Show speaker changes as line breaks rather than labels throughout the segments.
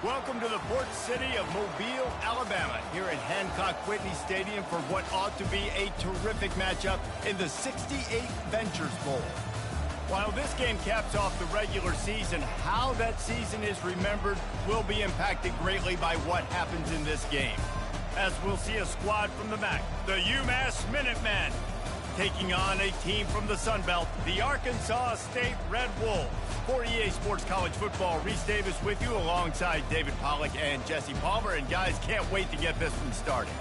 Welcome to the port city of Mobile, Alabama, here at Hancock-Whitney Stadium for what ought to be a terrific matchup in the 68th Ventures Bowl. While this game caps off the regular season, how that season is remembered will be impacted greatly by what happens in this game. As we'll see a squad from the MAC, the Umass Minutemen, taking on a team from the Sun Belt, the Arkansas State Red Wolves. For EA Sports College Football, Reese Davis with you alongside David Pollack and Jesse Palmer. And guys, can't wait to get this one started.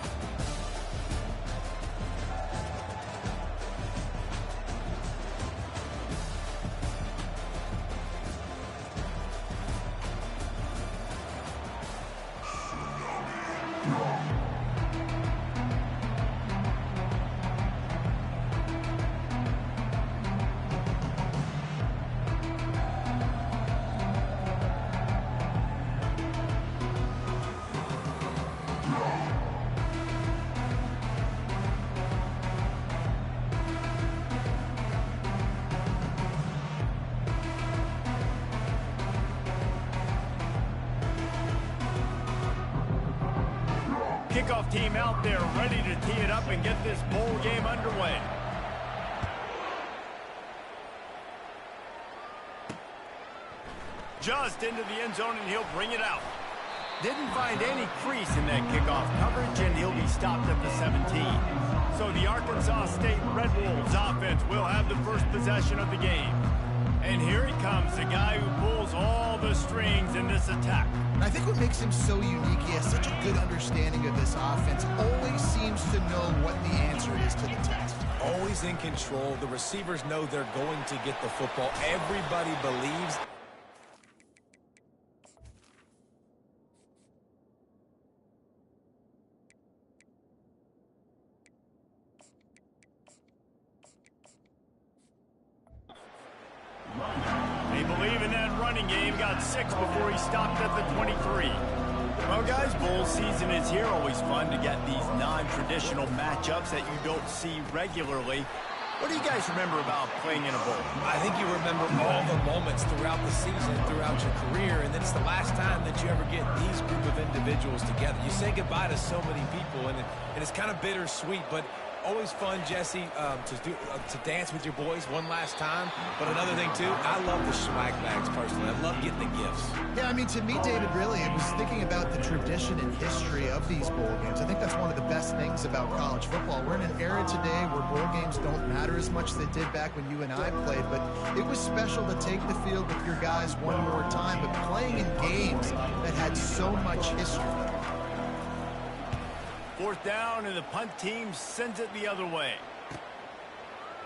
Kickoff team out there ready to tee it up and get this bowl game underway. Just into the end zone, and he'll bring it out. Didn't find any crease in that kickoff coverage, and he'll be stopped at the 17. So the Arkansas State Red Wolves offense will have the first possession of the game. And here he comes, the guy who pulls all the strings in this attack.
I think what makes him so unique, he has such a good understanding of this offense, always seems to know what the answer is to the test.
Always in control. The receivers know they're going to get the football. Everybody believes.
They believe in that running game. Got 6 before he stopped at the 23. Well, guys, bowl season is here. Always fun to get these non-traditional matchups that you don't see regularly. What do you guys remember about playing in a bowl?
I think you remember all the moments throughout the season, throughout your career, and then it's the last time that you ever get these group of individuals together. You say goodbye to so many people, and it's kind of bittersweet, but always fun, Jesse, to dance with your boys one last time. But another thing, too, I love the swag bags, personally. I love getting the gifts.
Yeah, I mean, to me, David, really, it was thinking about the tradition and history of these bowl games. I think that's one of the best things about college football. We're in an era today where bowl games don't matter as much as they did back when you and I played, but it was special to take the field with your guys one more time, but playing in games that had so much history.
4th down, and the punt team sends it the other way.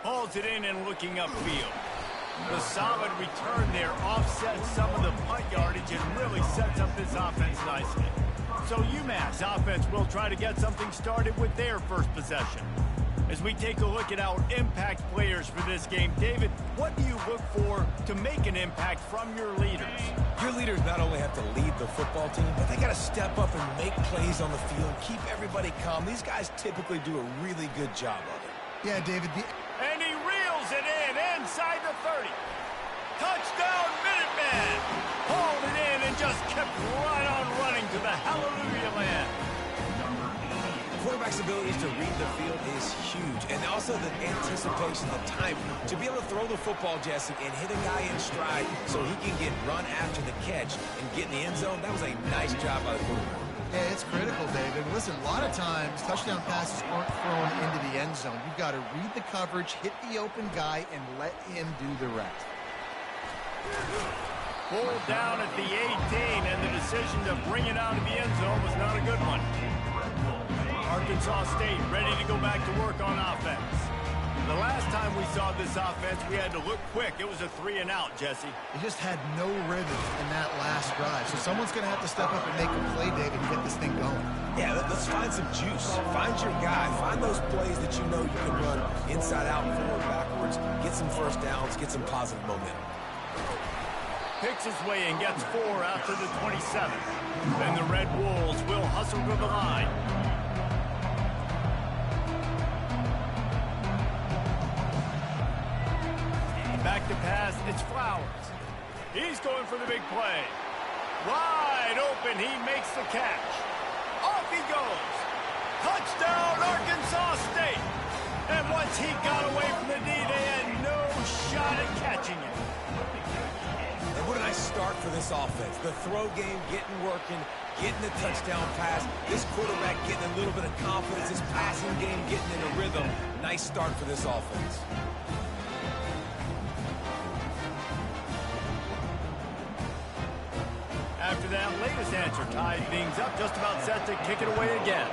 Hauls it in and looking upfield. The solid return there offsets some of the punt yardage and really sets up this offense nicely. So UMass offense will try to get something started with their first possession. As we take a look at our impact players for this game, David, what do you look for to make an impact from your leaders?
Your leaders not only have to lead the football team, but they got to step up and make plays on the field, keep everybody calm. These guys typically do a really good job of it.
Yeah, David.
And he reels it in inside the 30. Touchdown, Minutemen! Hauled it in and just kept right on running to the hallelujah land.
Quarterback's abilities to read the field is huge, and also the anticipation, the time to be able to throw the football, Jesse, and hit a guy in stride so he can get run after the catch and get in the end zone. That was a nice job by the quarterback.
Yeah, it's critical, David. Listen, a lot of times touchdown passes aren't thrown into the end zone. You've got to read the coverage, hit the open guy, and let him do the rest.
Pulled down at the 18, and the decision to bring it out of the end zone was not a good one. Arkansas State ready to go back to work on offense. The last time we saw this offense, we had to look quick. It was a 3-and-out, Jesse.
He just had no rhythm in that last drive. So someone's going to have to step up and make a play, David, and get this thing going.
Yeah, let's find some juice. Find your guy. Find those plays that you know you can run inside out, forward, backwards. Get some first downs. Get some positive momentum.
Picks his way and gets 4 out to the 27. Then the Red Wolves will hustle to the line. Back to pass, it's Flowers. He's going for the big play. Wide open, he makes the catch. Off he goes. Touchdown, Arkansas State. And once he got away from the D, they had no shot at catching it.
And what a nice start for this offense. The throw game getting working, getting the touchdown pass. This quarterback getting a little bit of confidence. This passing game getting in a rhythm. Nice start for this offense.
After that latest answer tied things up, just about set to kick it away again.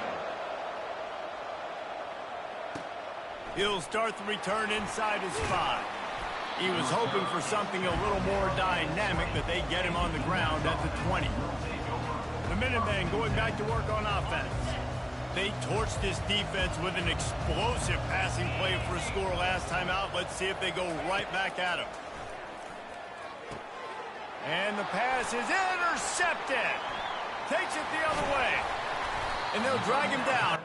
He'll start the return inside his 5. He was hoping for something a little more dynamic, but they get him on the ground at the 20. The Minutemen going back to work on offense. They torched this defense with an explosive passing play for a score last time out. Let's see if they go right back at him. And the pass is intercepted. Takes it the other way. And they'll drag him down.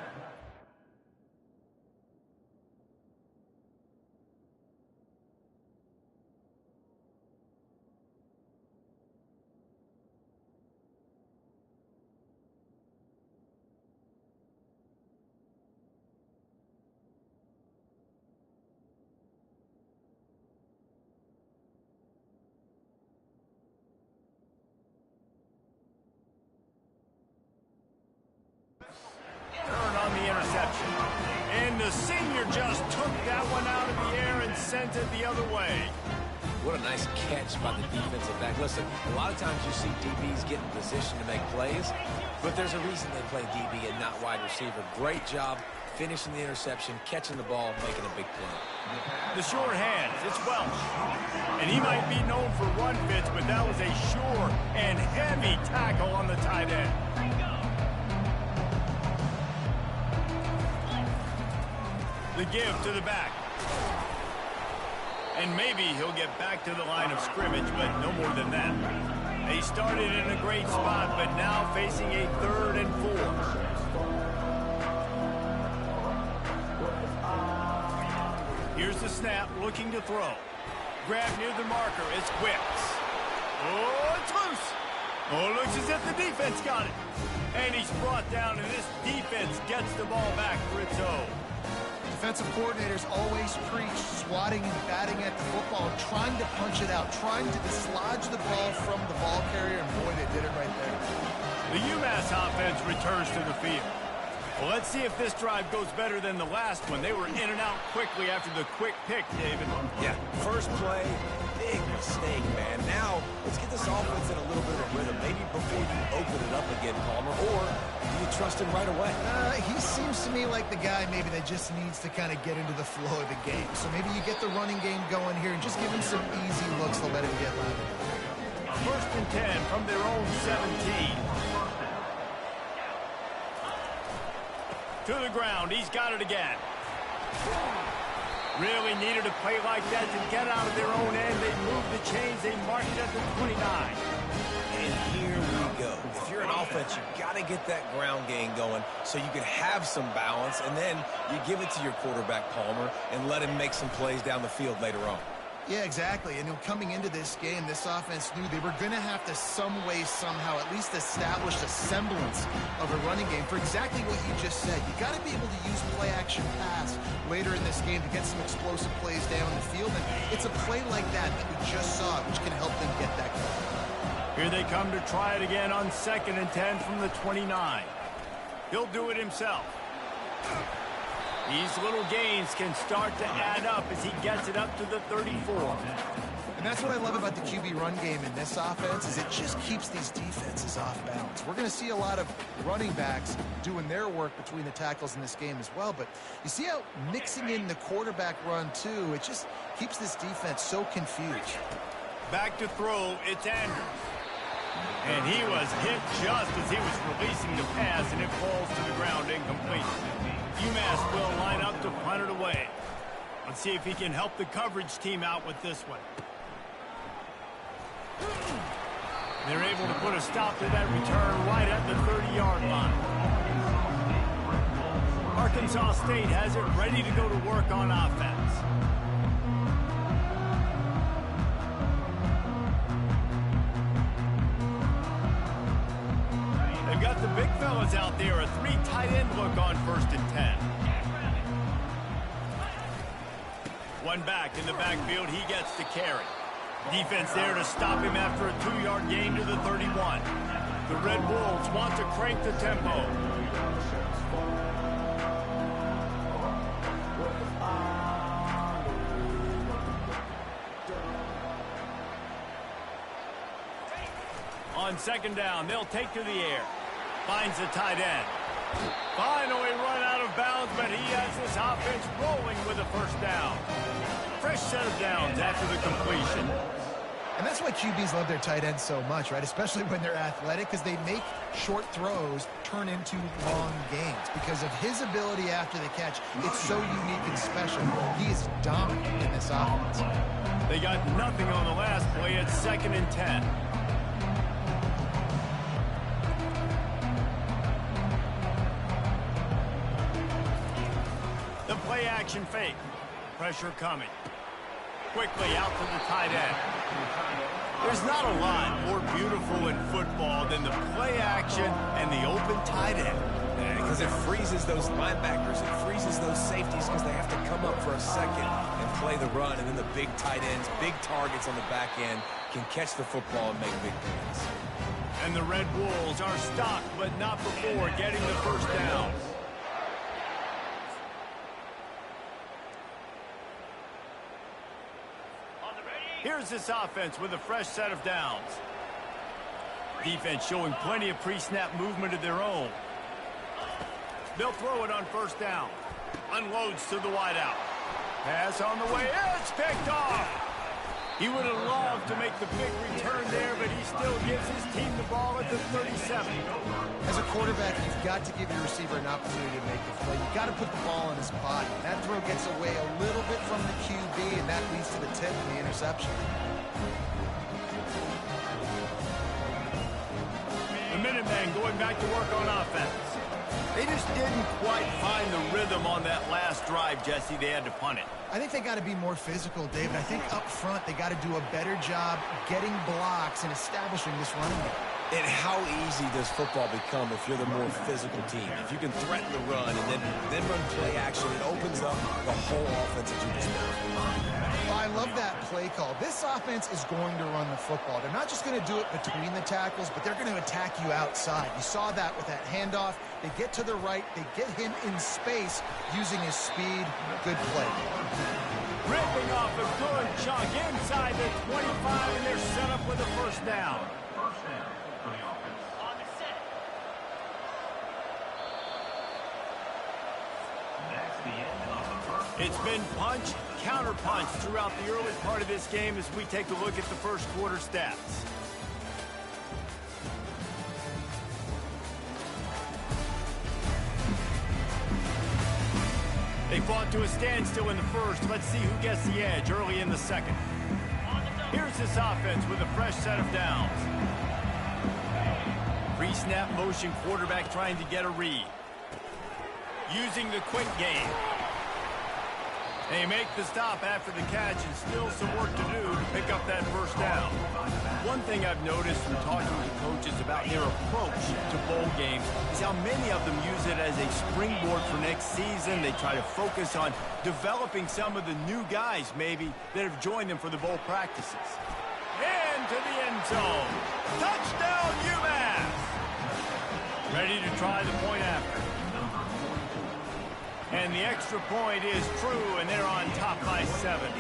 Turn on the interception. And the senior just took that one out of the air and sent it the other way.
What a nice catch by the defensive back. Listen, a lot of times you see DBs get in position to make plays, but there's a reason they play DB and not wide receiver. Great job finishing the interception, catching the ball, making a big play.
The short hands, it's Welch. And he might be known for run fits, but that was a sure and heavy tackle on the tight end. The give to the back. And maybe he'll get back to the line of scrimmage, but no more than that. They started in a great spot, but now facing a 3rd and 4. Here's the snap, looking to throw. Grab near the marker, it's Quicks. Oh, it's loose. Oh, looks as if the defense got it. And he's brought down, and this defense gets the ball back for its own.
Defensive coordinators always preach swatting and batting at the football, trying to punch it out, trying to dislodge the ball from the ball carrier, and boy, they did it right there.
The Umass offense returns to the field. Well, let's see if this drive goes better than the last one. They were in and out quickly after the quick pick, David.
Yeah, first play, big mistake, man. Now, let's get this offense in a little bit of rhythm. Maybe before you open it up again, Palmer, or do you trust him right away?
He seems to me like the guy maybe that just needs to kind of get into the flow of the game. So maybe you get the running game going here and just give him some easy looks to let him get landed.
1st and 10 from their own 17. To the ground, he's got it again. Really needed a play like that to get out of their own end. They moved the chains, they marked it at the 29.
And here we go. If you're an offense, you've got to get that ground game going so you can have some balance, and then you give it to your quarterback, Palmer, and let him make some plays down the field later on.
Yeah, exactly. And coming into this game, this offense knew they were going to have to some way, somehow, at least establish a semblance of a running game for exactly what you just said. You got to be able to use play-action pass later in this game to get some explosive plays down the field. And it's a play like that we just saw, which can help them get that going.
Here they come to try it again on 2nd and 10 from the 29. He'll do it himself. These little gains can start to add up as he gets it up to the 34.
And that's what I love about the QB run game in this offense is it just keeps these defenses off balance. We're going to see a lot of running backs doing their work between the tackles in this game as well. But you see how mixing in the quarterback run, too, it just keeps this defense so confused.
Back to throw, it's Andrews. And he was hit just as he was releasing the pass, and it falls to the ground incomplete. Umass will line up to punt it away. Let's see if he can help the coverage team out with this one. They're able to put a stop to that return right at the 30-yard line. Arkansas State has it ready to go to work on offense. Big fella's out there, a 3 tight end look on 1st and 10. One back in the backfield, he gets to carry. Defense there to stop him after a 2-yard gain to the 31. The Red Wolves want to crank the tempo. On 2nd down, they'll take to the air. Finds the tight end. Finally run out of bounds, but he has this offense rolling with a 1st down. Fresh set of downs after the completion.
And that's why QBs love their tight ends so much, right? Especially when they're athletic, because they make short throws turn into long gains. Because of his ability after the catch, it's so unique and special. He is dominant in this offense.
They got nothing on the last play. It's 2nd and 10. The play action fake. Pressure coming. Quickly out to the tight end. There's not a lot more beautiful in football than the play action and the open tight end.
Because it freezes those linebackers. It freezes those safeties because they have to come up for a second and play the run. And then the big tight ends, big targets on the back end can catch the football and make big plays.
And the Red Wolves are stopped, but not before getting the 1st down. Here's this offense with a fresh set of downs. Defense showing plenty of pre-snap movement of their own. They'll throw it on 1st down. Unloads to the wideout. Pass on the way. It's picked off. He would have loved to make the big return there, but he still gives his team the ball at the 37.
As a quarterback, you've got to give your receiver an opportunity to make the play. You've got to put the ball in his body. That throw gets away a little bit from the QB, and that leads to the tip and the interception.
The Minutemen going back to work on offense. They just didn't quite find the rhythm on that last drive, Jesse. They had to punt it.
I think they got to be more physical, David. I think up front they got to do a better job getting blocks and establishing this running game.
And how easy does football become if you're the more physical team? If you can threaten the run and then run play action, it opens up the whole offense that you just mentioned.
Well, I love that play call. This offense is going to run the football. They're not just going to do it between the tackles, but they're going to attack you outside. You saw that with that handoff. They get to the right. They get him in space using his speed. Good play.
Ripping off a good chunk inside the 25, and they're set up with a 1st down. It's been punch, counter-punch throughout the early part of this game as we take a look at the 1st quarter stats. They fought to a standstill in the 1st. Let's see who gets the edge early in the 2nd. Here's this offense with a fresh set of downs. Pre-snap motion quarterback trying to get a read. Using the quick game. They make the stop after the catch and still some work to do to pick up that 1st down. One thing I've noticed from talking to coaches about their approach to bowl games is how many of them use it as a springboard for next season. They try to focus on developing some of the new guys maybe that have joined them for the bowl practices. Into the end zone. Touchdown, Umass! Ready to try the point after. And the extra point is true, and they're on top by 7.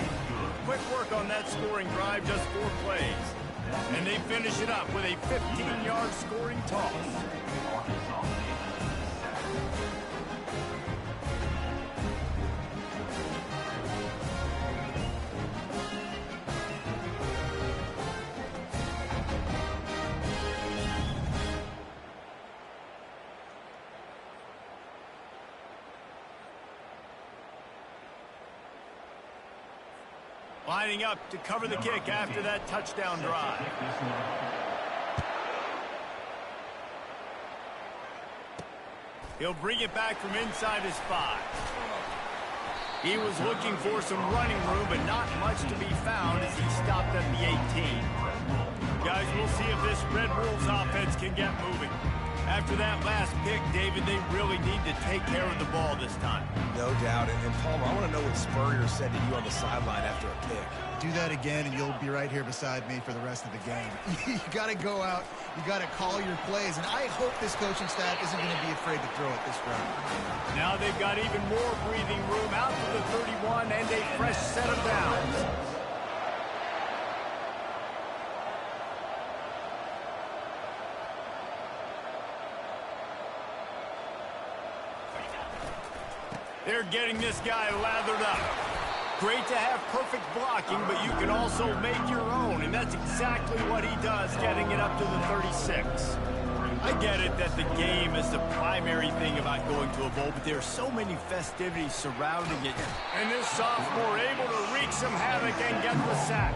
Quick work on that scoring drive, just 4 plays. And they finish it up with a 15-yard scoring toss. Lining up to cover the kick after that touchdown drive. He'll bring it back from inside his 5. He was looking for some running room, but not much to be found as he stopped at the 18. Guys, we'll see if this Red Wolves offense can get moving. After that last pick, David, they really need to take care of the ball this time.
No doubt. And Palmer, I want to know what Spurrier said to you on the sideline after a pick.
Do that again, and you'll be right here beside me for the rest of the game. You got to go out. You got to call your plays, and I hope this coaching staff isn't going to be afraid to throw it this round.
Now they've got even more breathing room out to the 31 and a fresh set of downs. They're getting this guy lathered up. Great to have perfect blocking, but you can also make your own, and that's exactly what he does, getting it up to the 36. I get it that the game is the primary thing about going to a bowl, but there are so many festivities surrounding it. And this sophomore able to wreak some havoc and get the sack.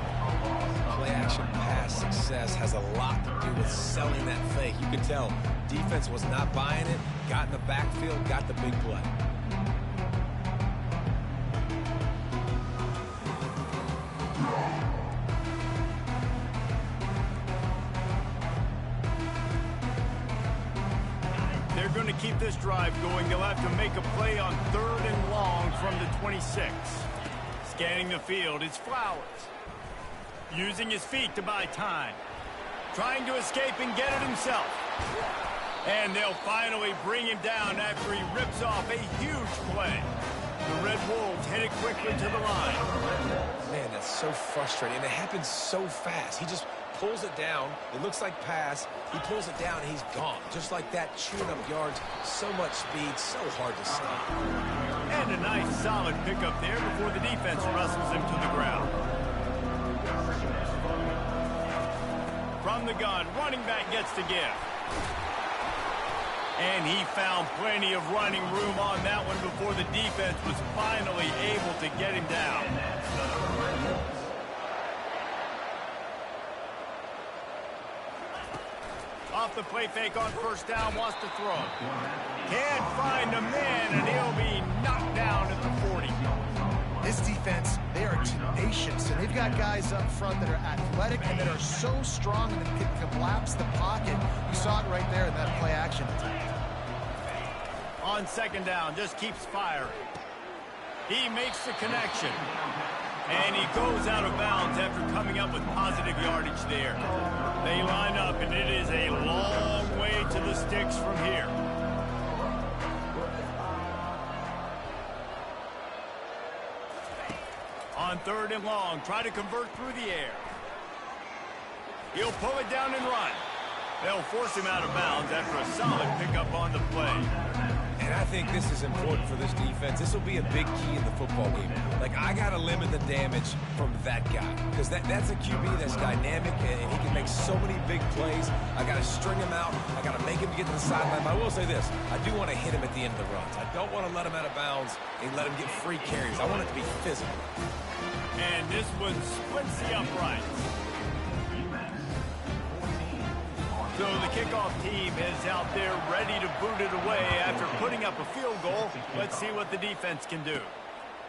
Play-action pass success has a lot to do with selling that fake. You could tell defense was not buying it, got in the backfield, got the big play.
They're going to keep this drive going. They'll have to make a play on 3rd and long from the 26. Scanning the field, it's Flowers. Using his feet to buy time. Trying to escape and get it himself. And they'll finally bring him down after he rips off a huge play. The Red Wolves headed quickly to the line.
Man, that's so frustrating. And it happens so fast. He just pulls it down. It looks like pass. He pulls it down, and he's gone. Just like that, chewing up yards. So much speed, so hard to stop.
And a nice, solid pickup there before the defense wrestles him to the ground. From the gun, running back gets the give. And he found plenty of running room on that one before the defense was finally able to get him down. Off the play fake on 1st down, wants to throw. Can't find a man, and he'll be knocked down at the 40.
This defense, they are tenacious, and they've got guys up front that are athletic and that are so strong and that can collapse the pocket. You saw it right there in that play action.
On 2nd down, just keeps firing. He makes the connection. And he goes out of bounds after coming up with positive yardage there. They line up, and it is a long way to the sticks from here. On 3rd and long, try to convert through the air. He'll pull it down and run. They'll force him out of bounds after a solid pickup on the play.
And I think this is important for this defense. This will be a big key in the football game. Like, I got to limit the damage from that guy. Because that's a QB that's dynamic, and he can make so many big plays. I got to string him out. I got to make him get to the sideline. But I will say this. I do want to hit him at the end of the runs. I don't want to let him out of bounds and let him get free carries. I want it to be physical.
And this one splits the uprights. So the kickoff team is out there ready to boot it away after putting up a field goal. Let's see what the defense can do.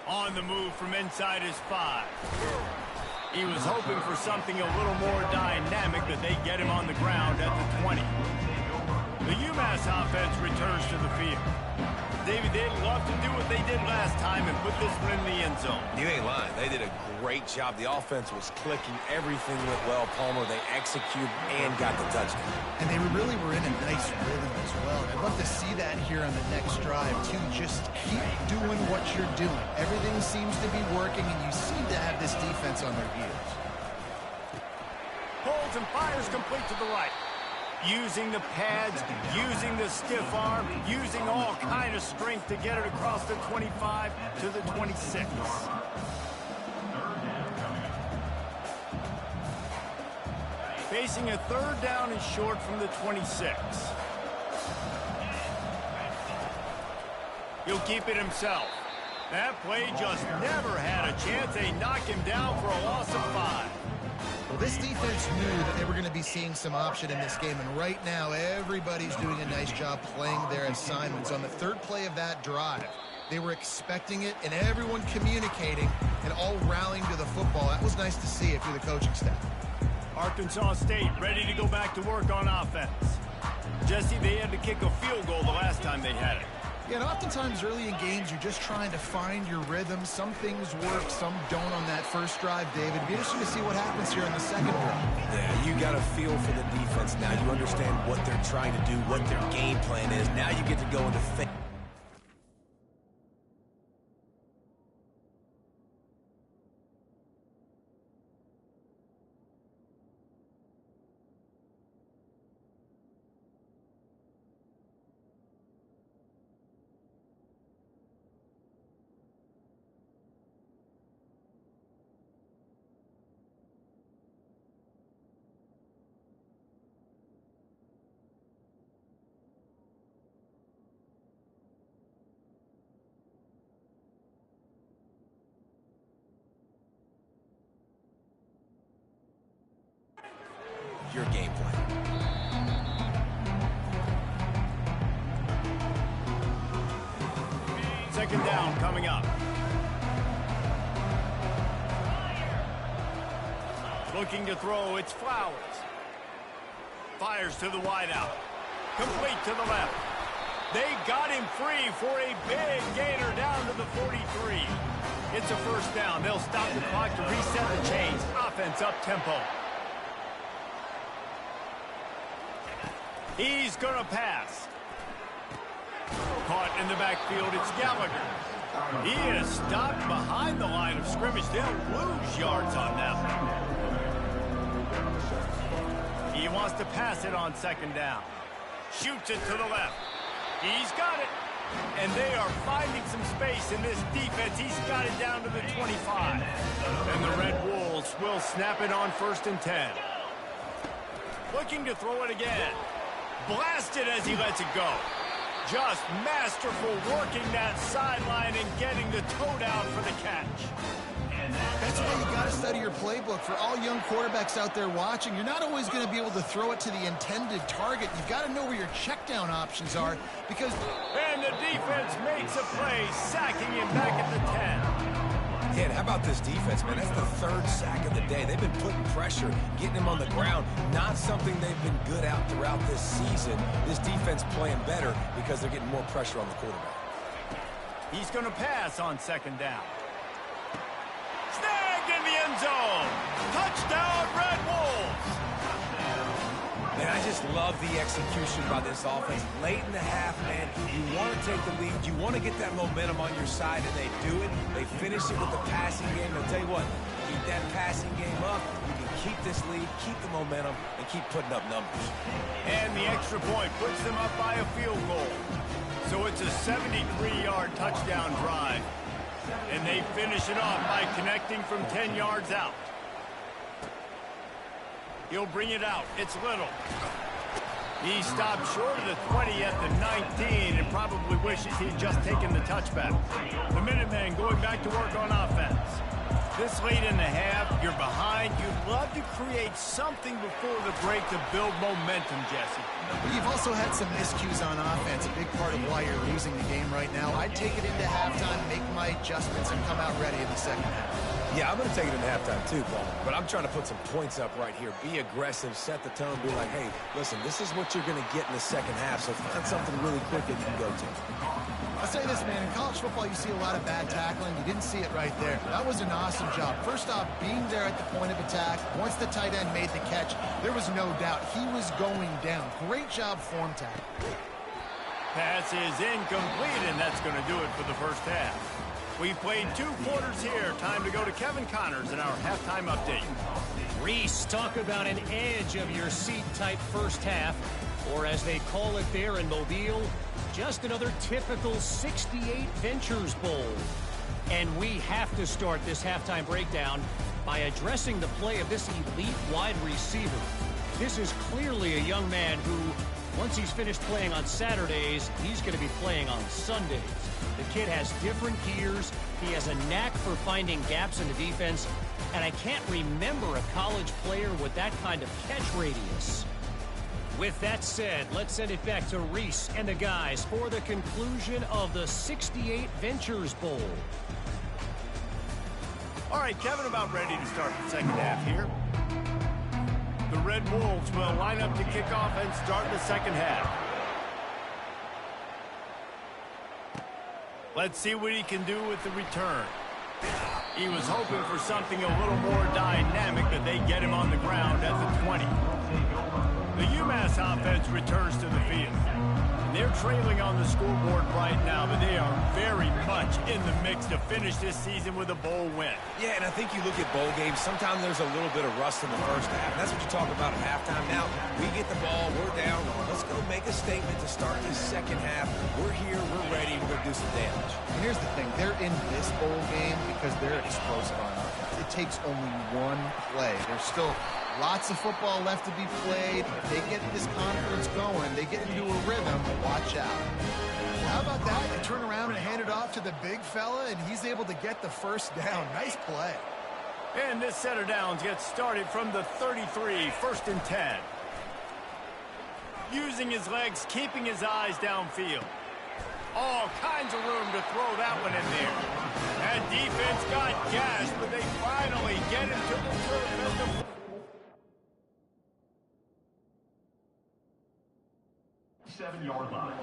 On the move from inside his 5. He was hoping for something a little more dynamic, but they get him on the ground at the 20. The Umass offense returns to the field. David, they'd love to do what they did last time and put this one in the end zone.
You ain't lying. They did a great job. The offense was clicking. Everything went well. Palmer, they executed and got the touchdown.
And they really were in a nice rhythm as well. And I'd love to see that here on the next drive, too. Just keep doing what you're doing. Everything seems to be working, and you seem to have this defense on their heels.
Holds and fires complete to the right. Using the pads, using the stiff arm, using all kind of strength to get it across the 25 to the 26. Facing a 3rd down and short from the 26. He'll keep it himself. That play just never had a chance. They knock him down for a loss of 5.
Well, this defense knew that they were going to be seeing some option in this game, and right now everybody's doing a nice job playing their assignments. On the 3rd play of that drive, they were expecting it, and everyone communicating and all rallying to the football. That was nice to see if you're the coaching staff.
Arkansas State ready to go back to work on offense. Jesse, they had to kick a field goal the last time they had it.
Yeah, and oftentimes early in games, you're just trying to find your rhythm. Some things work, some don't on that first drive, David. It'd be interesting to see what happens here in the second drive.
Yeah, you got a feel for the defense now. You understand what they're trying to do, what their game plan is. Now you get to go into fake. Your game plan.
Second down coming up. Looking to throw, it's Flowers. Fires to the wideout. Complete to the left. They got him free for a big gainer down to the 43. It's a first down. They'll stop the clock to reset the chains. Offense up tempo. He's going to pass. Caught in the backfield, it's Gallagher. He is stopped behind the line of scrimmage. They'll lose yards on that one. He wants to pass it on second down. Shoots it to the left. He's got it. And they are finding some space in this defense. He's got it down to the 25. And the Red Wolves will snap it on 1st and 10. Looking to throw it again. Blasted as he lets it go. Just masterful working that sideline and getting the toe down for the catch.
That's why you got to study your playbook. For all young quarterbacks out there watching, you're not always going to be able to throw it to the intended target. You've got to know where your check down options are because...
And the defense makes a play, sacking him back at the 10.
Ken, how about this defense, man? That's the 3rd sack of the day. They've been putting pressure, getting him on the ground. Not something they've been good at throughout this season. This defense playing better because they're getting more pressure on the quarterback.
He's going to pass on second down. Snagged in the end zone. Touchdown, Red Wolves.
Man, I just love the execution by this offense. Late in the half, man, you want to take the lead. You want to get that momentum on your side, and they do it. They finish it with the passing game. I'll tell you what, keep that passing game up. You can keep this lead, keep the momentum, and keep putting up numbers.
And the extra point puts them up by a field goal. So it's a 73-yard touchdown drive. And they finish it off by connecting from 10 yards out. He'll bring it out. It's Little. He stopped short of the 20 at the 19 and probably wishes he'd just taken the touchback. The Minutemen going back to work on offense. This late in the half, you're behind. You'd love to create something before the break to build momentum, Jesse.
But you've also had some miscues on offense, a big part of why you're losing the game right now. I'd take it into halftime, make my adjustments, and come out ready in the second half.
Yeah, I'm going to take it into halftime too, Paul. But I'm trying to put some points up right here. Be aggressive, set the tone, be like, hey, listen, this is what you're going to get in the second half, so find something really quick that you can go to.
I'll say this, man, in college football, you see a lot of bad tackling. You didn't see it right there. That was an awesome job. First off, being there at the point of attack. Once the tight end made the catch, there was no doubt he was going down. Great job form tackle.
Pass is incomplete, and that's going to do it for the first half. We played 2 quarters here. Time to go to Kevin Connors in our halftime update.
Reese, talk about an edge of your seat type first half, or as they call it there in Mobile, just another typical 68 Ventures Bowl. And we have to start this halftime breakdown by addressing the play of this elite wide receiver. This is clearly a young man who, once he's finished playing on Saturdays, he's going to be playing on Sundays. The kid has different gears. He has a knack for finding gaps in the defense. And I can't remember a college player with that kind of catch radius. With that said, let's send it back to Reese and the guys for the conclusion of the 68 Ventures Bowl.
All right, Kevin, about ready to start the second half here. The Red Wolves will line up to kick off and start the second half. Let's see what he can do with the return. He was hoping for something a little more dynamic, but they get him on the ground at the 20. The Umass offense returns to the field. They're trailing on the scoreboard right now, but they are very much in the mix to finish this season with a bowl win.
Yeah, and I think you look at bowl games, sometimes there's a little bit of rust in the first half. That's what you talk about at halftime. Now, we get the ball, we're down. Let's go make a statement to start this second half. We're here, we're ready, we're going to do some damage.
And here's the thing. They're in this bowl game because they're explosive on offense. It takes only one play. There's still lots of football left to be played. If they get this confidence going, they get into a rhythm, watch out. Well, how about that? They turn around and hand it off to the big fella, and he's able to get the first down. Nice play.
And this set of downs gets started from the 33, 1st and 10. Using his legs, keeping his eyes downfield. All kinds of room to throw that one in there. That defense got gashed, but they finally get him to the turf.
7-yard line.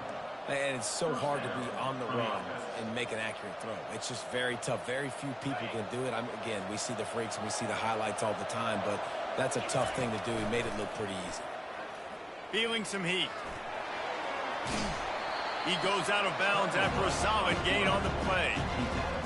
And it's so hard to be on the run and make an accurate throw. It's just very tough. Very few people can do it. Again, we see the freaks and we see the highlights all the time, but that's a tough thing to do. He made it look pretty easy.
Feeling some heat. He goes out of bounds after a solid gain on the play.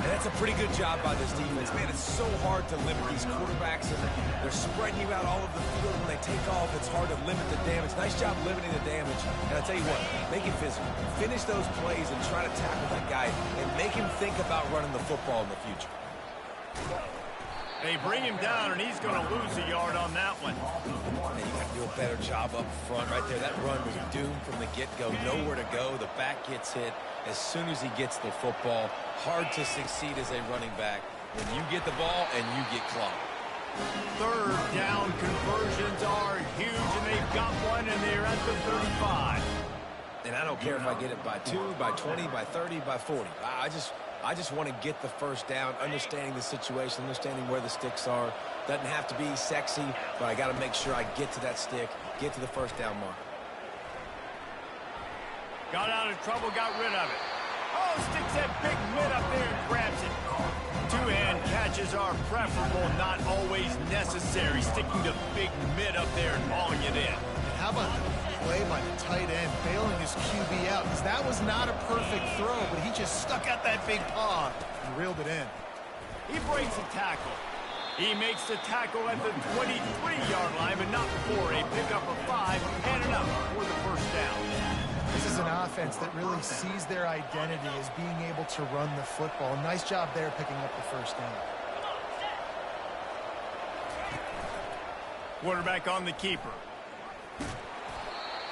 And that's a pretty good job by this defense. Man, it's so hard to limit these quarterbacks, and they're spreading you out all over the field. When they take off, it's hard to limit the damage. Nice job limiting the damage. And I'll tell you what, make it physical. Finish those plays and try to tackle that guy and make him think about running the football in the future.
They bring him down, and he's going to lose a yard on that one.
And you got to do a better job up front right there. That run was doomed from the get-go. Nowhere to go. The back gets hit as soon as he gets the football. Hard to succeed as a running back when you get the ball and you get clocked.
Third down conversions are huge, and they've got one, and they're at the 35.
And I don't care if I get it by 2, by 20, by 30, by 40. I just want to get the first down, understanding the situation, understanding where the sticks are. Doesn't have to be sexy, but I got to make sure I get to that stick, get to the first down mark.
Got out of trouble, got rid of it. Oh, sticks that big mid up there and grabs it. Two-hand catches are preferable, not always necessary. Sticking the big mid up there and hauling it in.
And how about the play by the tight end, bailing his QB out? Because that was not a perfect throw, but he just stuck out that big paw and reeled it in.
He breaks a tackle. He makes the tackle at the 23-yard line, but not before a pickup of 5 and enough for the first down.
This is an offense that really sees their identity as being able to run the football. Nice job there picking up the first down.
Quarterback on the keeper.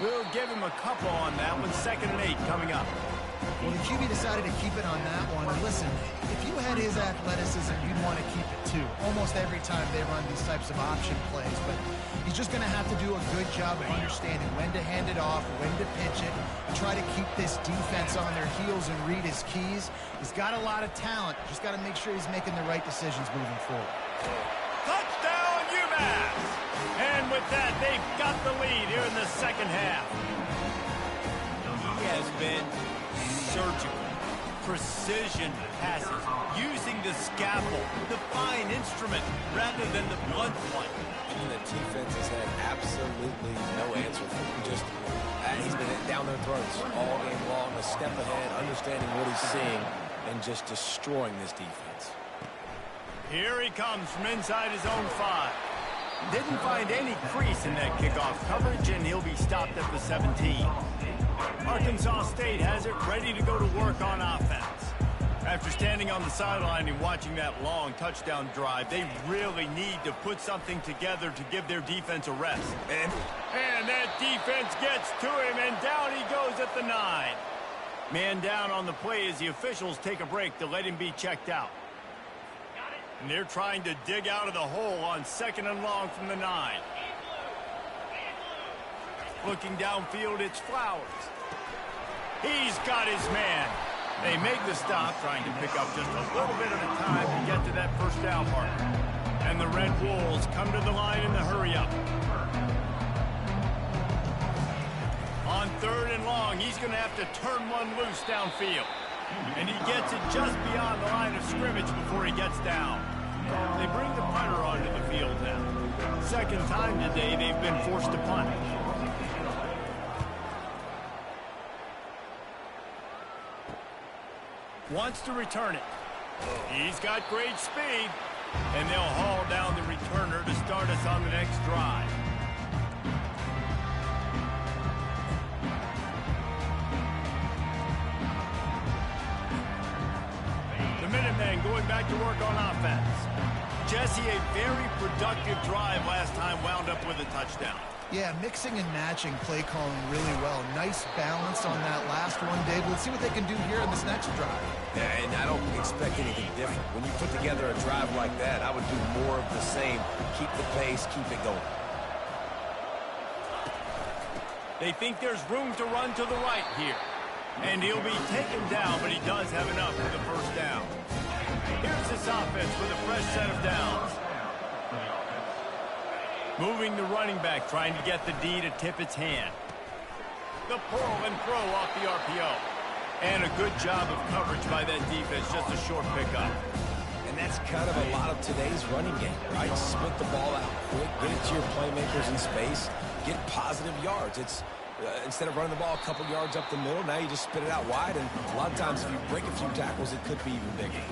We'll give him a couple on that one. 2nd and 8 coming up.
Well, the QB decided to keep it on that one. And listen, if you had his athleticism, you'd want to keep it too. Almost every time they run these types of option plays. But he's just going to have to do a good job of understanding when to hand it off, when to pitch it, and try to keep this defense on their heels and read his keys. He's got a lot of talent. Just got to make sure he's making the right decisions moving forward.
Touchdown, Umass! And with that, they've got the lead here in the second half. He has been surgical, precision passes, using the scalpel, the fine instrument, rather than the blunt one.
And the defense has had absolutely no answer for him. Just, he's been down their throats all game long, a step ahead, understanding what he's seeing, and just destroying this defense.
Here he comes from inside his own 5. Didn't find any crease in that kickoff coverage, and he'll be stopped at the 17. Arkansas State has it ready to go to work on offense. After standing on the sideline and watching that long touchdown drive, they really need to put something together to give their defense a rest. And that defense gets to him, and down he goes at the 9. Man down on the play as the officials take a break to let him be checked out. And they're trying to dig out of the hole on 2nd and long from the 9. Looking downfield, it's Flowers. He's got his man. They make the stop, trying to pick up just a little bit of the time to get to that first down mark. And the Red Wolves come to the line in the hurry-up. On 3rd and long, he's going to have to turn one loose downfield. And he gets it just beyond the line of scrimmage before he gets down. They bring the punter onto the field now. Second time today they've been forced to punt. Wants to return it. He's got great speed. And they'll haul down the returner to start us on the next drive. The Minutemen going back to work on offense. Jesse, a very productive drive last time wound up with a touchdown.
Yeah, mixing and matching play calling really well. Nice balance on that last one, Dave. Let's see what they can do here in this next drive.
Yeah, and I don't expect anything different. When you put together a drive like that, I would do more of the same. Keep the pace, keep it going.
They think there's room to run to the right here. And he'll be taken down, but he does have enough for the first down. Here's this offense with a fresh set of downs. Moving the running back, trying to get the D to tip its hand. The pull and throw off the RPO. And a good job of coverage by that defense, just a short pickup.
And that's kind of a lot of today's running game, right? Split the ball out quick, get it to your playmakers in space, get positive yards. It's instead of running the ball a couple yards up the middle, now you just spit it out wide, and a lot of times if you break a few tackles, it could be even bigger.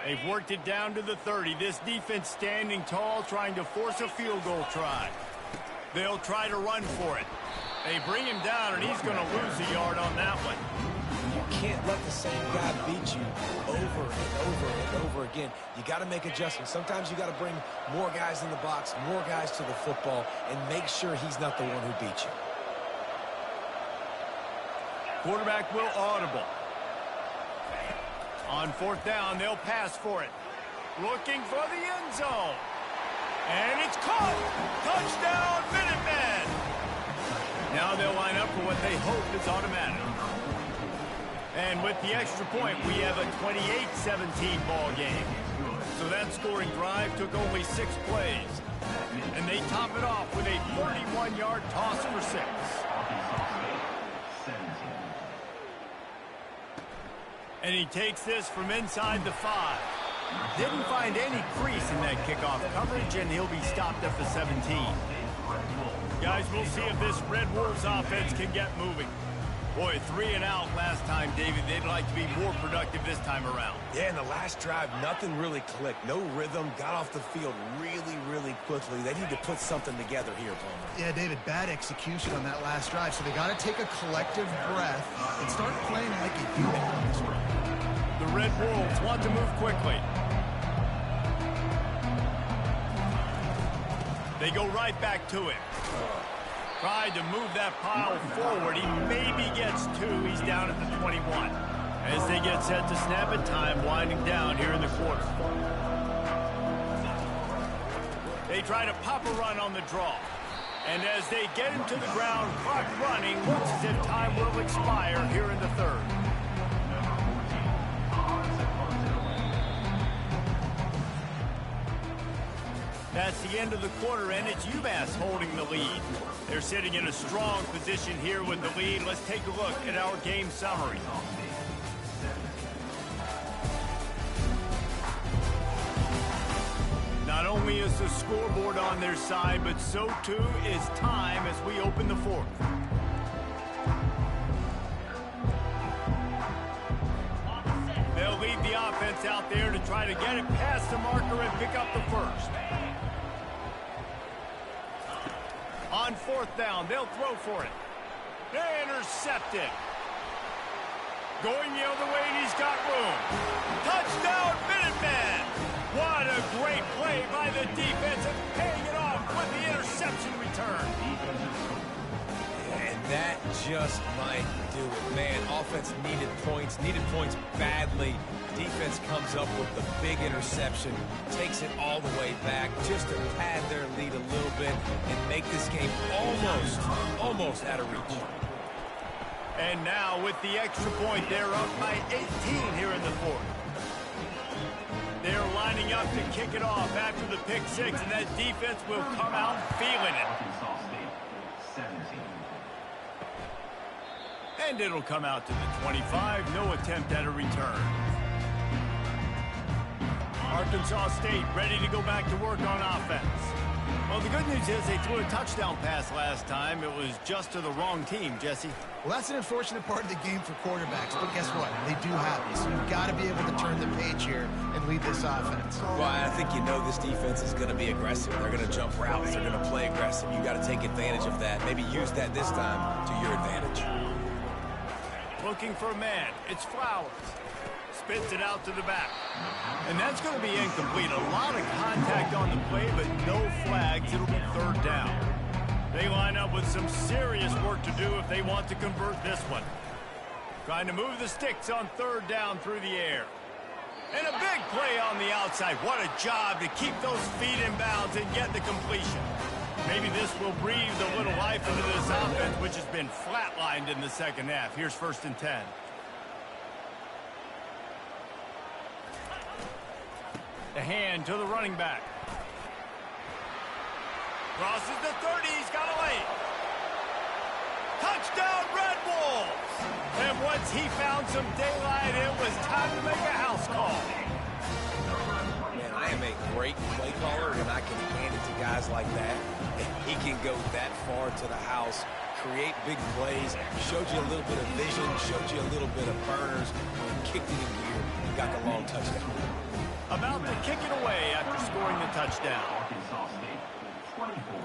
They've worked it down to the 30. This defense standing tall, trying to force a field goal try. They'll try to run for it. They bring him down, and he's going to lose a yard on that one.
You can't let the same guy beat you over and over and over again. You got to make adjustments. Sometimes you got to bring more guys in the box, more guys to the football, and make sure he's not the one who beat you.
Quarterback will audible. On 4th down, they'll pass for it. Looking for the end zone. And it's caught. Touchdown, Minutemen. Now they'll line up for what they hope is automatic. And with the extra point, we have a 28-17 ball game. So that scoring drive took only 6 plays. And they top it off with a 41-yard toss for 6. And he takes this from inside the 5. Didn't find any crease in that kickoff coverage, and he'll be stopped at the 17. Guys, we'll see if this Red Wolves offense can get moving. Boy, 3 and out last time, David. They'd like to be more productive this time around.
Yeah, in the last drive, nothing really clicked. No rhythm, got off the field really, really quickly. They need to put something together here, Palmer.
Yeah, David, bad execution on that last drive, so they got to take a collective breath and start playing like a unit on this one.
The Red Wolves want to move quickly. They go right back to him. Tried to move that pile forward. He maybe gets 2. He's down at the 21. As they get set to snap it, time winding down here in the quarter. They try to pop a run on the draw. And as they get him to the ground, clock running, looks as if time will expire here in the 3rd. That's the end of the quarter, and it's Umass holding the lead. They're sitting in a strong position here with the lead. Let's take a look at our game summary. Not only is the scoreboard on their side, but so too is time as we open the 4th. They'll lead the offense out there to try to get it past the marker and pick up the 1st. On 4th down, they'll throw for it. Intercepted. Going the other way, and he's got room. Touchdown, Minutemen! What a great play by the defense, and paying it off with the interception return.
And that just might do it. Man, offense needed points badly. Defense comes up with the big interception, takes it all the way back just to pad their lead a little bit and make this game almost out of reach.
And now with the extra point, they're up by 18 here in the fourth. They're lining up to kick it off after the pick six, and that defense will come out feeling it.
Arkansas State, 17.
And it'll come out to the 25. No attempt at a return. Arkansas State ready to go back to work on offense. Well, the good news is they threw a touchdown pass last time. It was just to the wrong team, Jesse.
Well, that's an unfortunate part of the game for quarterbacks, but guess what? They do have it, so you've got to be able to turn the page here and lead this offense.
Well, I think you know this defense is going to be aggressive. They're going to jump routes. They're going to play aggressive. You got to take advantage of that. Maybe use that this time to your advantage.
Looking for a man. It's Flowers. Spits it out to the back. And that's going to be incomplete. A lot of contact on the play, but no flags. It'll be third down. They line up with some serious work to do if they want to convert this one. Trying to move the sticks on third down through the air. And a big play on the outside. What a job to keep those feet in bounds and get the completion. Maybe this will breathe a little life into this offense, which has been flatlined in the second half. Here's 1st and 10. The hand to the running back. Crosses the 30. He's got a lane. Touchdown, Red Wolves! And once he found some daylight, it was time to make a house call.
Man, I am a great play caller, and I can hand it to guys like that. And he can go that far to the house, create big plays, showed you a little bit of vision, showed you a little bit of burners, and kicked it in gear. You got the long touchdown.
About to kick it away after scoring the touchdown.
Arkansas State, 24.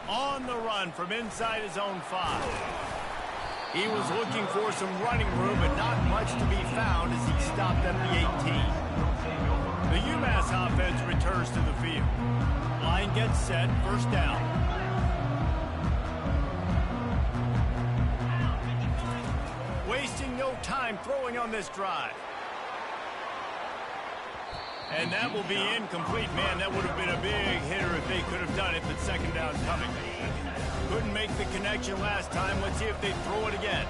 On the run from inside his own 5. He was looking for some running room, but not much to be found as he stopped at the 18. The Umass offense returns to the field. Line gets set, 1st down. Wasting no time throwing on this drive. And that will be incomplete. Man, that would have been a big hitter if they could have done it, but 2nd down coming. Couldn't make the connection last time. Let's see if they throw it again.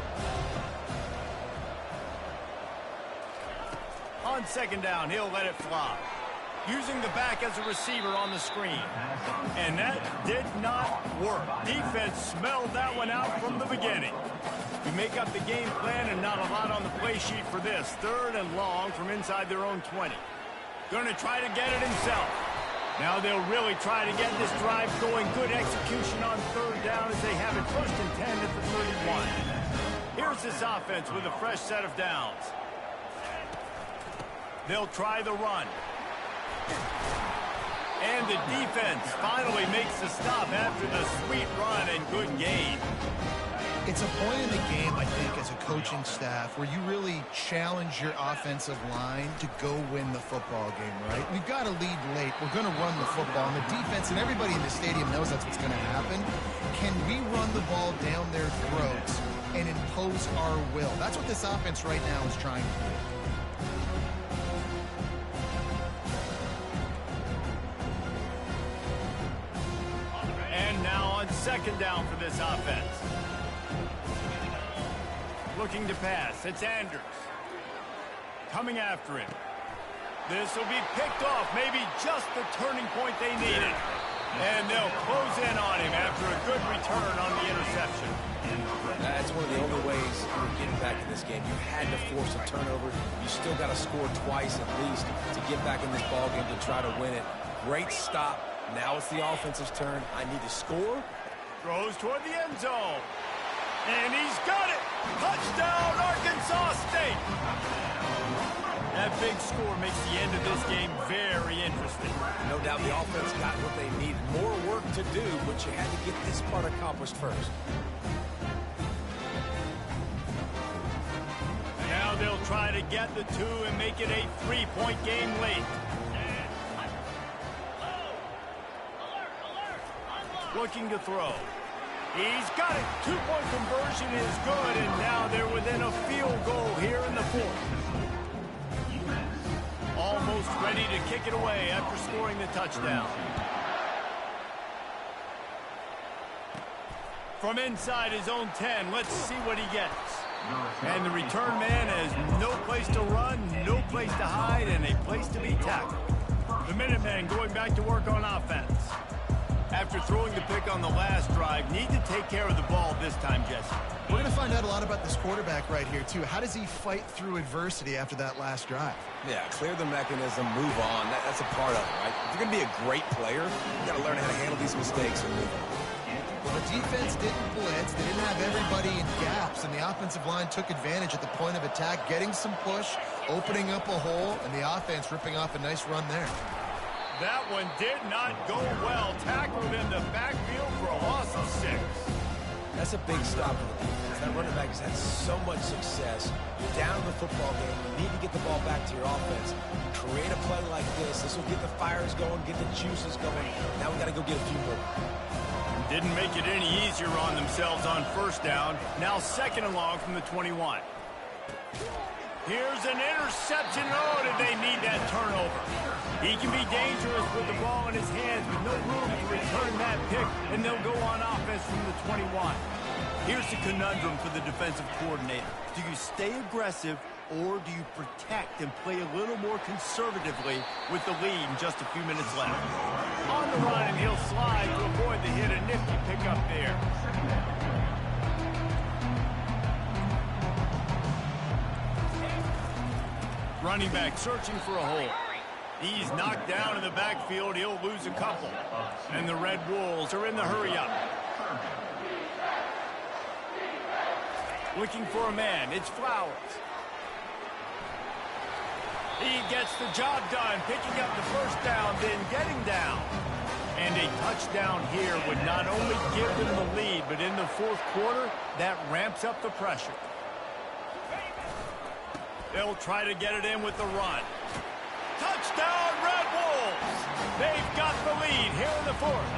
On 2nd down, he'll let it fly. Using the back as a receiver on the screen. And that did not work. Defense smelled that one out from the beginning. We make up the game plan and not a lot on the play sheet for this. 3rd and long from inside their own 20. Going to try to get it himself. Now they'll really try to get this drive going. Good execution on 3rd down as they have it 1st and 10 at the 31. Here's this offense with a fresh set of downs. They'll try the run. And the defense finally makes the stop after the sweet run and good gain.
It's a point in the game, I think, as a coaching staff where you really challenge your offensive line to go win the football game, right? We've got to lead late. We're going to run the football. And the defense and everybody in the stadium knows that's what's going to happen. Can we run the ball down their throats and impose our will? That's what this offense right now is trying to do.
And now on 2nd down for this offense. Looking to pass. It's Andrews. Coming after him. This will be picked off. Maybe just the turning point they needed. And they'll close in on him after a good return on the interception.
That's one of the only ways you're getting back in this game. You had to force a turnover. You still got to score twice at least to get back in this ballgame to try to win it. Great stop. Now it's the offense's turn. I need to score.
Throws toward the end zone. And he's got it! Touchdown, Arkansas State! That big score makes the end of this game very interesting.
No doubt the offense got what they needed. More work to do, but you had to get this part accomplished first.
Now they'll try to get the 2 and make it a 3-point game late. Looking to throw. He's got it. Two-point conversion is good, and now they're within a field goal here in the fourth. Almost ready to kick it away after scoring the touchdown. From inside his own 10, let's see what he gets. And the return man has no place to run, no place to hide, and a place to be tackled. The Minutemen going back to work on offense. After throwing the pick on the last drive, need to take care of the ball this time, Jesse.
We're going to find out a lot about this quarterback right here, too. How does he fight through adversity after that last drive?
Yeah, clear the mechanism, move on. That's a part of it, right? If you're going to be a great player, you got to learn how to handle these mistakes and move on.
Well, the defense didn't blitz. They didn't have everybody in gaps, and the offensive line took advantage at the point of attack, getting some push, opening up a hole, and the offense ripping off a nice run there.
That one did not go well. Tackled in the backfield for a loss of 6.
That's a big stop for the defense. That running back has had so much success. You're down in the football game. You need to get the ball back to your offense. Create a play like this. This will get the fires going, get the juices going. Now we got to go get a few more.
Didn't make it any easier on themselves on first down. Now second and long from the 21. Here's an interception. Oh, did they need that turnover? He can be dangerous with the ball in his hands, but no room to return that pick, and they'll go on offense from the 21. Here's the conundrum for the defensive coordinator. Do you stay aggressive, or do you protect and play a little more conservatively with the lead and just a few minutes left? On the run, and he'll slide to avoid the hit. A nifty pickup there. Running back searching for a hole. He's knocked down in the backfield. He'll lose a couple. And the Red Wolves are in the hurry-up. Looking for a man. It's Flowers. He gets the job done, picking up the first down, then getting down. And a touchdown here would not only give them the lead, but in the fourth quarter, that ramps up the pressure. They'll try to get it in with the run. Touchdown, Red Wolves! They've got the lead here in the fourth.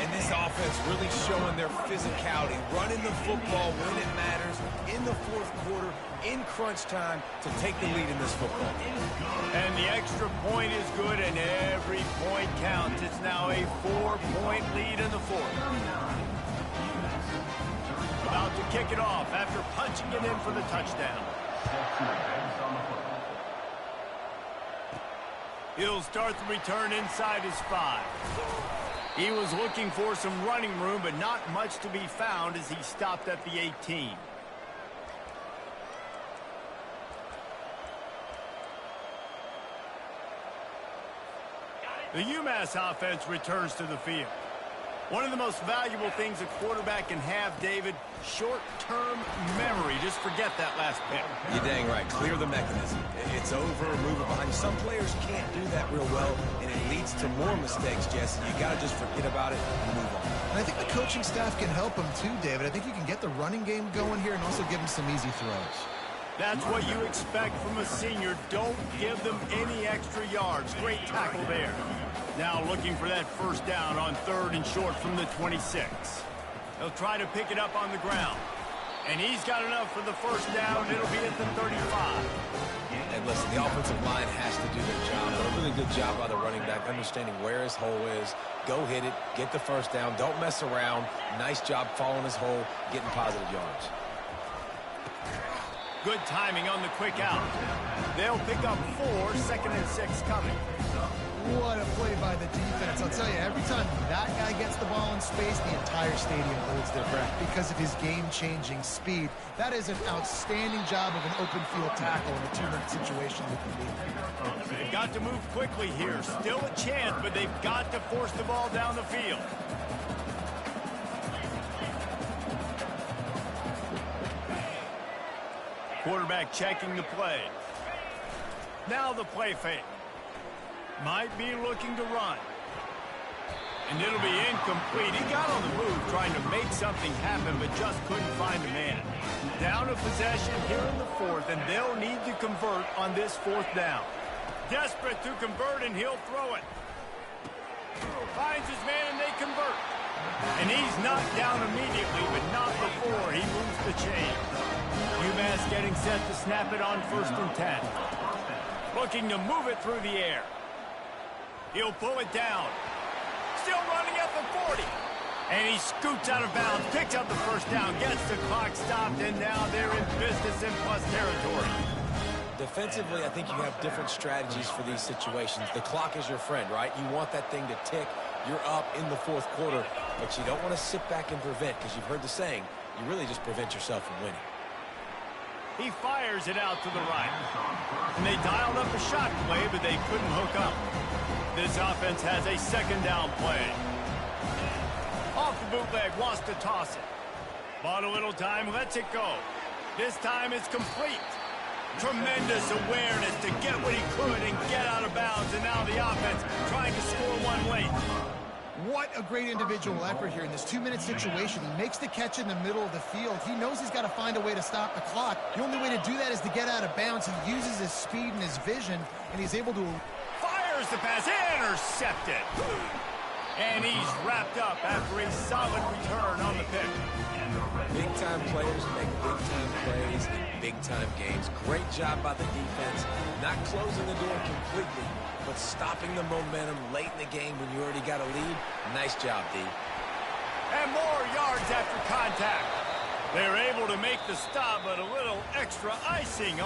And this offense really showing their physicality, running the football when it matters, in the fourth quarter, in crunch time, to take the lead in this football game.
And the extra point is good, and every point counts. It's now a 4-point lead in the fourth. About to kick it off after punching it in for the touchdown. He'll start the return inside his 5. He was looking for some running room, but not much to be found as he stopped at the 18. The Umass offense returns to the field. One of the most valuable things a quarterback can have, David, short-term memory. Just forget that last pick.
You're dang right. Clear the mechanism. It's over, move it behind. Some players can't do that real well, and it leads to more mistakes, Jesse. You got to just forget about it and move on.
And I think the coaching staff can help him too, David. I think you can get the running game going here and also give him some easy throws.
That's what you expect from a senior. Don't give them any extra yards. Great tackle there. Now looking for that first down on 3rd and short from the 26. They'll try to pick it up on the ground. And he's got enough for the first down. It'll be at the 35.
And listen, the offensive line has to do their job. A really good job by the running back, understanding where his hole is. Go hit it, get the first down. Don't mess around. Nice job following his hole, getting positive yards.
Good timing on the quick out. They'll pick up 4, 2nd and 6 coming.
What a play by the defense. I'll tell you, every time that guy gets the ball in space, the entire stadium holds their breath because of his game-changing speed. That is an outstanding job of an open field tackle in a 2-minute situation with the lead.
They've got to move quickly here. Still a chance, but they've got to force the ball down the field. Quarterback checking the play. Now the play fake. Might be looking to run. And it'll be incomplete. He got on the move trying to make something happen, but just couldn't find a man. Down a possession here in the fourth, and they'll need to convert on this 4th down. Desperate to convert, and he'll throw it. Finds his man, and they convert. And he's knocked down immediately, but not before he moves the chain. Umass getting set to snap it on 1st and 10. Looking to move it through the air. He'll pull it down. Still running at the 40. And he scoots out of bounds, picks up the 1st down, gets the clock stopped, and now they're in business in plus territory.
Defensively, I think you have different strategies for these situations. The clock is your friend, right? You want that thing to tick. You're up in the 4th quarter, but you don't want to sit back and prevent, because you've heard the saying, you really just prevent yourself from winning.
He fires it out to the right. And they dialed up a shot play, but they couldn't hook up. This offense has a 2nd down play. Off the bootleg, wants to toss it. Bought a little time, lets it go. This time it's complete. Tremendous awareness to get what he could and get out of bounds. And now the offense trying to score one late.
What a great individual effort here in this 2-minute situation. He makes the catch in the middle of the field. He knows he's got to find a way to stop the clock. The only way to do that is to get out of bounds. He uses his speed and his vision, and he's able to...
Fires the pass, intercepted. And he's wrapped up after a solid return on the pick.
Big-time players make big-time plays in big-time games. Great job by the defense, not closing the door completely, but stopping the momentum late in the game when you already got a lead. Nice job, D.
And more yards after contact. They're able to make the stop, but a little extra icing on